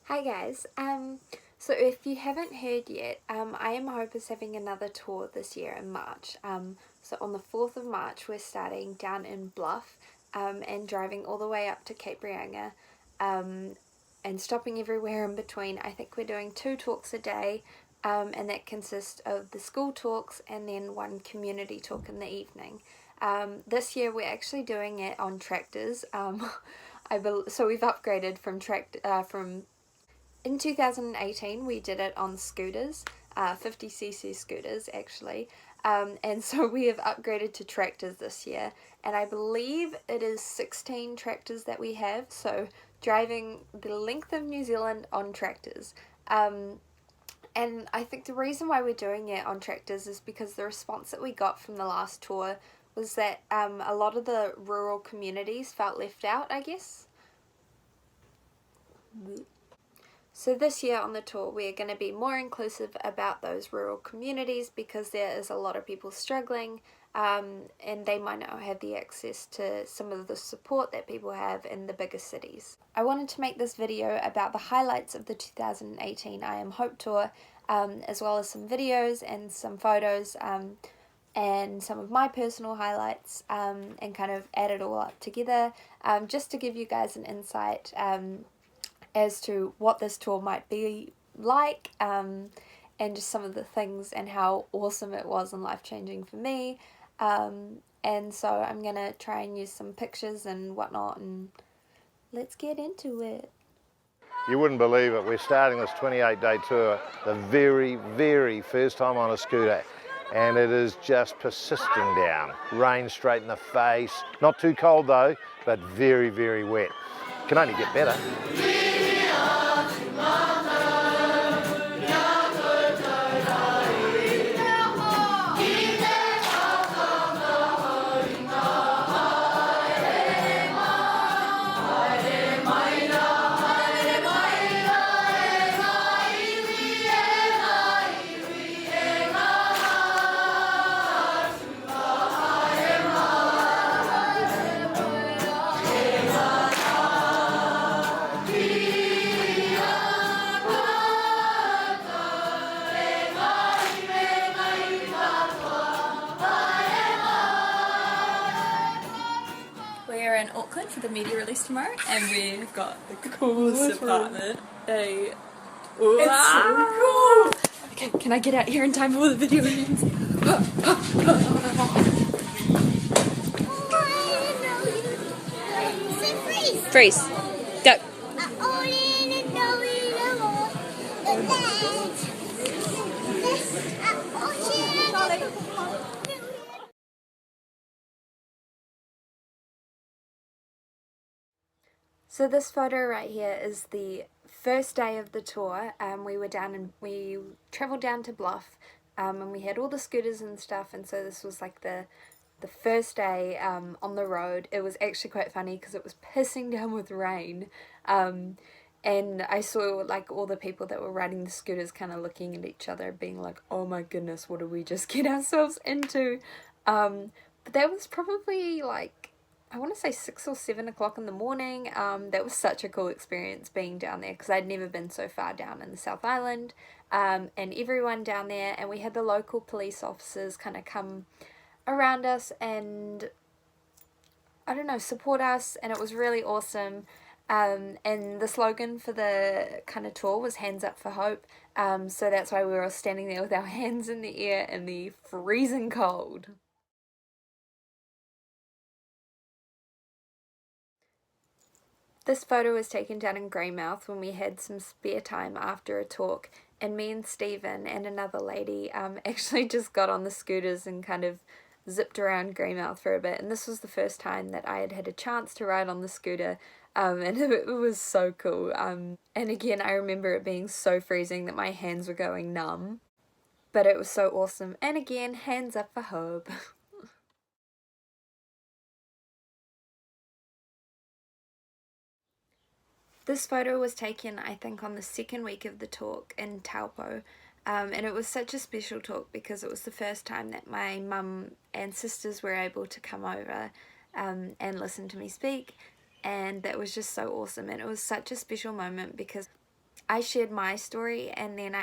Hi guys. So if you haven't heard yet, I Am Hope is having another tour this year in March. So on the 4th of March we're starting down in Bluff, and driving all the way up to Cape Reinga, and stopping everywhere in between. I think we're doing 2 talks a day, and that consists of the school talks and then one community talk in the evening. This year we're actually doing it on tractors. So we've upgraded from in 2018 we did it on scooters, 50cc scooters actually, and so we have upgraded to tractors this year, and I believe it is 16 tractors that we have, so driving the length of New Zealand on tractors. And I think the reason why we're doing it on tractors is because the response that we got from the last tour was that a lot of the rural communities felt left out, I guess. So this year on the tour we're going to be more inclusive about those rural communities because there is a lot of people struggling, and they might not have the access to some of the support that people have in the bigger cities. I wanted to make this video about the highlights of the 2018 I Am Hope tour, as well as some videos and some photos, and some of my personal highlights, and kind of add it all up together, just to give you guys an insight as to what this tour might be like, and just some of the things and how awesome it was and life-changing for me. And so I'm gonna try and use some pictures and whatnot, and let's get into it. You wouldn't believe it, we're starting this 28-day tour the very first time on a scooter, and it is just persisting down. Rain straight in the face, not too cold though, but very wet. Can only get better. We're in Auckland for the media release tomorrow, and we've got the coolest apartment. It's so cool! Okay, can I get out here in time before the video ends? Freeze! Go! So this photo right here is the first day of the tour. We travelled down to Bluff, and we had all the scooters and stuff, and so this was like the first day on the road. It was actually quite funny because it was pissing down with rain, and I saw like all the people that were riding the scooters kind of looking at each other being like, oh my goodness, what did we just get ourselves into? But that was probably like, I want to say 6 or 7 o'clock in the morning. That was such a cool experience being down there because I'd never been so far down in the South Island, and everyone down there, and we had the local police officers kind of come around us and, I don't know, support us, and it was really awesome. And the slogan for the kind of tour was Hands Up for Hope, so that's why we were all standing there with our hands in the air in the freezing cold. This photo was taken down in Greymouth when we had some spare time after a talk, and me and Stephen and another lady actually just got on the scooters and kind of zipped around Greymouth for a bit, and this was the first time that I had had a chance to ride on the scooter, and it was so cool. And again, I remember it being so freezing that my hands were going numb, but it was so awesome, and again, hands up for hope. This photo was taken, I think, on the second week of the talk in Taupo, and it was such a special talk because it was the first time that my mum and sisters were able to come over and listen to me speak, and that was just so awesome, and it was such a special moment because I shared my story, and then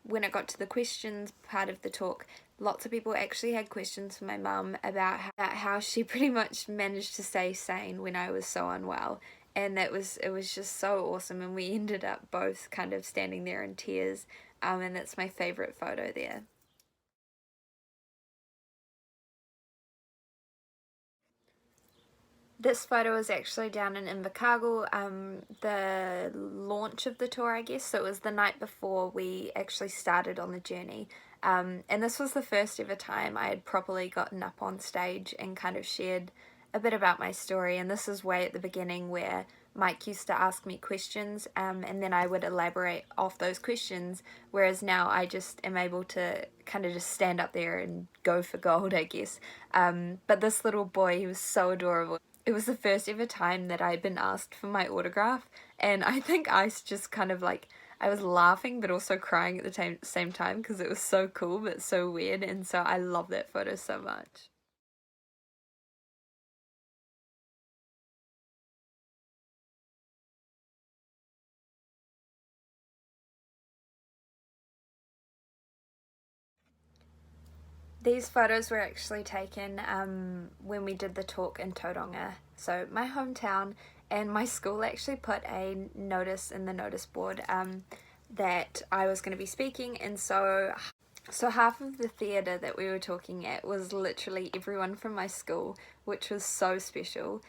when it got to the questions part of the talk, lots of people actually had questions for my mum about how she pretty much managed to stay sane when I was so unwell. And it was just so awesome, and we ended up both kind of standing there in tears, and that's my favourite photo there. This photo was actually down in Invercargill, the launch of the tour, I guess. So it was the night before we actually started on the journey. And this was the first ever time I had properly gotten up on stage and kind of shared a bit about my story. And this is way at the beginning where Mike used to ask me questions, and then I would elaborate off those questions, whereas now I just am able to kind of just stand up there and go for gold, I guess. But this little boy, he was so adorable. It was the first ever time that I had been asked for my autograph, and I think I just kind of like, I was laughing but also crying at the same time because it was so cool but so weird, and so I love that photo so much. These photos were actually taken when we did the talk in Tauranga, so my hometown, and my school actually put a notice in the notice board that I was going to be speaking, and so half of the theatre that we were talking at was literally everyone from my school, which was so special.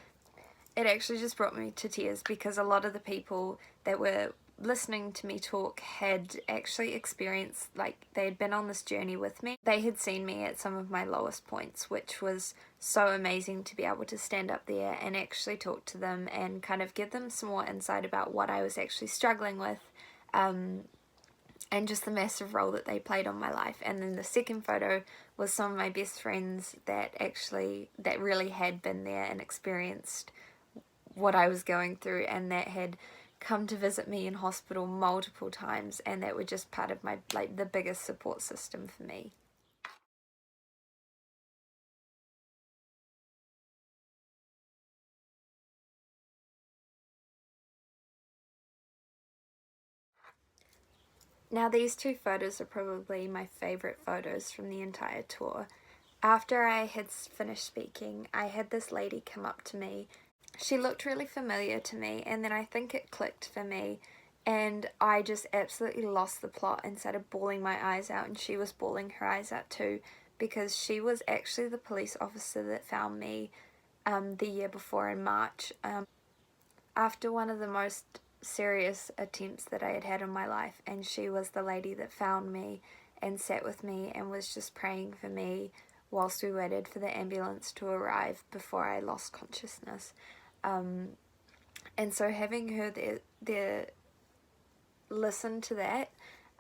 It actually just brought me to tears because a lot of the people that were listening to me talk had actually experienced, like, they had been on this journey with me. They had seen me at some of my lowest points, which was so amazing to be able to stand up there and actually talk to them and kind of give them some more insight about what I was actually struggling with. And just the massive role that they played on my life. And then the second photo was some of my best friends that really had been there and experienced what I was going through, and that had come to visit me in hospital multiple times, and that were just part of my, like, the biggest support system for me. Now these two photos are probably my favourite photos from the entire tour. After I had finished speaking, I had this lady come up to me. She looked really familiar to me, and then I think it clicked for me, and I just absolutely lost the plot and started bawling my eyes out, and she was bawling her eyes out too, because she was actually the police officer that found me the year before in March, after one of the most serious attempts that I had had in my life, and she was the lady that found me and sat with me and was just praying for me whilst we waited for the ambulance to arrive before I lost consciousness. And so having her there listen to that,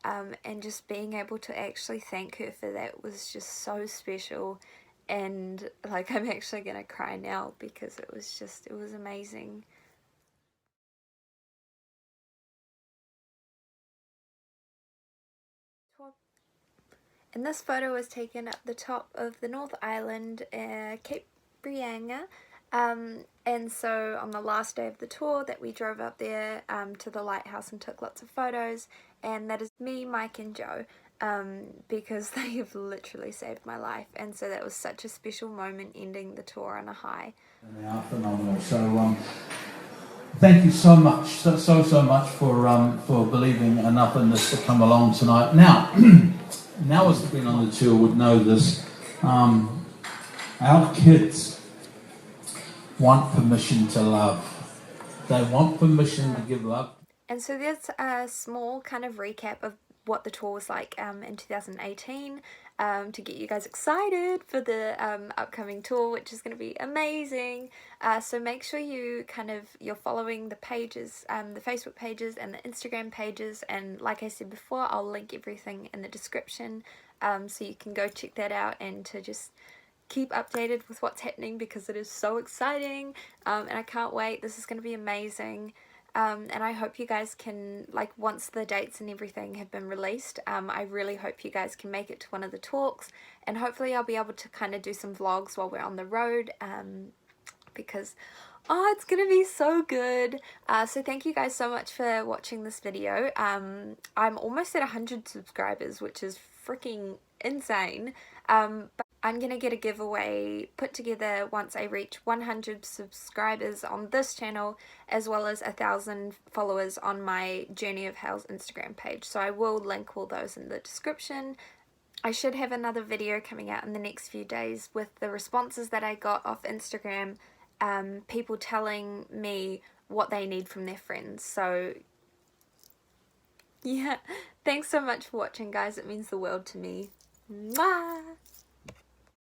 and just being able to actually thank her for that was just so special. And like, I'm actually gonna cry now because it was amazing. And this photo was taken at the top of the North Island, Cape Brianga. And so on the last day of the tour that we drove up there to the lighthouse and took lots of photos. And that is me, Mike and Joe, because they have literally saved my life. And so that was such a special moment, ending the tour on a high. And they are phenomenal. So thank you so much, so much for believing enough in this to come along tonight. Now, now as been on the tour would know this, our kids want permission to love. They want permission to give love. And so there's a small kind of recap of what the tour was like in 2018, to get you guys excited for the upcoming tour, which is going to be amazing. So make sure you're following the pages, the Facebook pages and the Instagram pages, and like I said before, I'll link everything in the description, so you can go check that out and to just keep updated with what's happening, because it is so exciting, and I can't wait. This is going to be amazing. And I hope you guys can, like, once the dates and everything have been released, I really hope you guys can make it to one of the talks, and hopefully I'll be able to kind of do some vlogs while we're on the road, because Oh, it's gonna be so good. So thank you guys so much for watching this video. I'm almost at 100 subscribers, which is freaking insane. But I'm gonna get a giveaway put together once I reach 100 subscribers on this channel, as well as 1,000 followers on my Journey of Hell's Instagram page. So I will link all those in the description. I should have another video coming out in the next few days with the responses that I got off Instagram, people telling me what they need from their friends. So yeah, thanks so much for watching, guys. It means the world to me. Mwah!